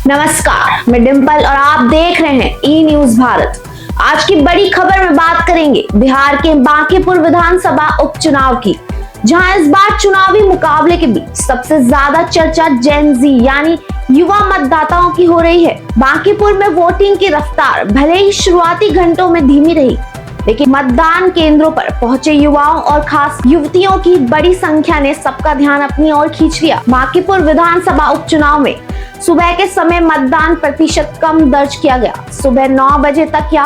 नमस्कार, मैं डिम्पल और आप देख रहे हैं ई न्यूज भारत। आज की बड़ी खबर में बात करेंगे बिहार के बांकीपुर विधानसभा उपचुनाव की, जहां इस बार चुनावी मुकाबले के बीच सबसे ज्यादा चर्चा जेन जी यानी युवा मतदाताओं की हो रही है। बांकीपुर में वोटिंग की रफ्तार भले ही शुरुआती घंटों में धीमी रही, लेकिन मतदान केंद्रों पर पहुंचे युवाओं और खास युवतियों की बड़ी संख्या ने सबका ध्यान अपनी ओर खींच लिया। बांकीपुर विधानसभा उपचुनाव में सुबह के समय मतदान प्रतिशत कम दर्ज किया गया। सुबह 9 बजे तक या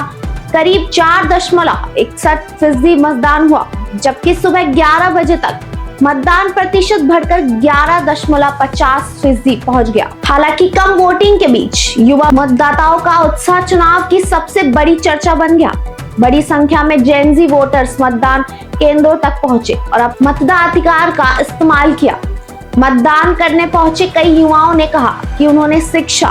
करीब 4.61% मतदान हुआ, जबकि सुबह 11 बजे तक मतदान प्रतिशत बढ़कर 11.50% पहुंच गया। हालांकि कम वोटिंग के बीच युवा मतदाताओं का उत्साह चुनाव की सबसे बड़ी चर्चा बन गया। बड़ी संख्या में जेन जी वोटर्स मतदान केंद्रों तक पहुंचे और अब मतदाधिकार का इस्तेमाल किया। मतदान करने पहुंचे कई युवाओं ने कहा कि उन्होंने शिक्षा,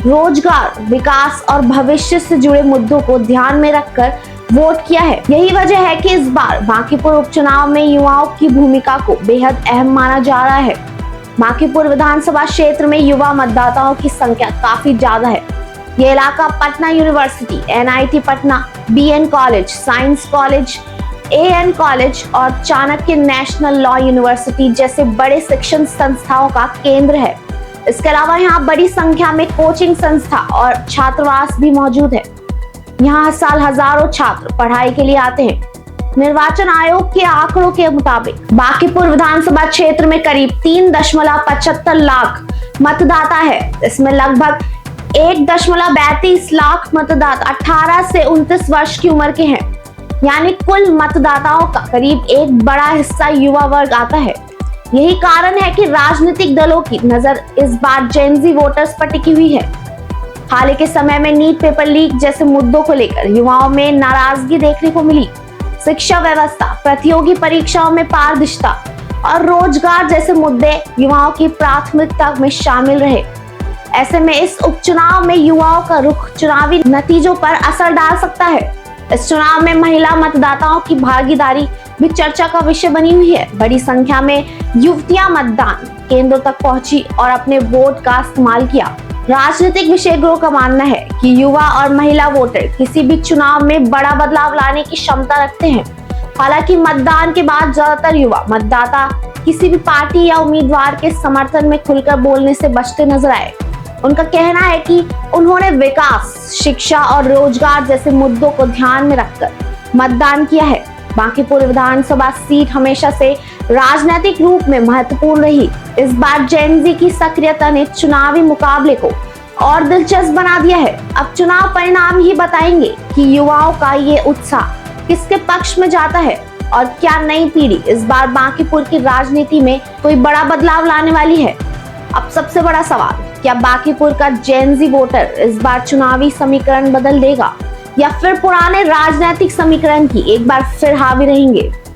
रोजगार, विकास और भविष्य से जुड़े मुद्दों को ध्यान में रखकर वोट किया है। यही वजह है कि इस बार बांकीपुर उपचुनाव में युवाओं की भूमिका को बेहद अहम माना जा रहा है। बांकीपुर विधानसभा क्षेत्र में युवा मतदाताओं की संख्या काफी ज्यादा है। ये इलाका Patna university, NIT Patna, BN college, science college, AN college और चाणक्य नेशनल लॉ यूनिवर्सिटी जैसे बड़े शिक्षण संस्थाओं का केंद्र है। इसके अलावा यहाँ बड़ी संख्या में कोचिंग संस्था और छात्रावास भी मौजूद है। यहाँ हर साल हजारों छात्र पढ़ाई के लिए आते हैं। निर्वाचन आयोग के आंकड़ों के मुताबिक बांकीपुर विधानसभा क्षेत्र में करीब 3.75 लाख मतदाता है। इसमें लगभग 1.32 लाख मतदाता 18 से 29 वर्ष की उम्र के हैं, यानी कुल मतदाताओं का करीब एक बड़ा हिस्सा युवा वर्ग आता है। यही कारण है कि राजनीतिक दलों की नजर इस बार जेन जी वोटर्स पर टिकी हुई है। हाल के समय में नीट पेपर लीक जैसे मुद्दों को लेकर युवाओं में नाराजगी देखने को मिली। शिक्षा व्यवस्था, प्रतियोगी परीक्षाओं में पारदर्शिता और रोजगार जैसे मुद्दे युवाओं की प्राथमिकता में शामिल रहे। ऐसे में इस उपचुनाव में युवाओं का रुख चुनावी नतीजों पर असर डाल सकता है। इस चुनाव में महिला मतदाताओं की भागीदारी भी चर्चा का विषय बनी हुई है। बड़ी संख्या में युवतियां मतदान केंद्रों तक पहुंची और अपने वोट का इस्तेमाल किया। राजनीतिक विशेषज्ञों का मानना है कि युवा और महिला वोटर किसी भी चुनाव में बड़ा बदलाव लाने की क्षमता रखते हैं। हालांकि मतदान के बाद ज्यादातर युवा मतदाता किसी भी पार्टी या उम्मीदवार के समर्थन में खुलकर बोलने से बचते नजर आए। उनका कहना है कि उन्होंने विकास, शिक्षा और रोजगार जैसे मुद्दों को ध्यान में रखकर मतदान किया है। बांकीपुर विधानसभा सीट हमेशा से राजनीतिक रूप में महत्वपूर्ण रही। इस बार जेन जी की सक्रियता ने चुनावी मुकाबले को और दिलचस्प बना दिया है। अब चुनाव परिणाम ही बताएंगे कि युवाओं का ये उत्साह किसके पक्ष में जाता है और क्या नई पीढ़ी इस बार बांकीपुर की राजनीति में कोई बड़ा बदलाव लाने वाली है। अब सबसे बड़ा सवाल, क्या बांकीपुर का जेन जी वोटर इस बार चुनावी समीकरण बदल देगा या फिर पुराने राजनीतिक समीकरण की एक बार फिर हावी रहेंगे।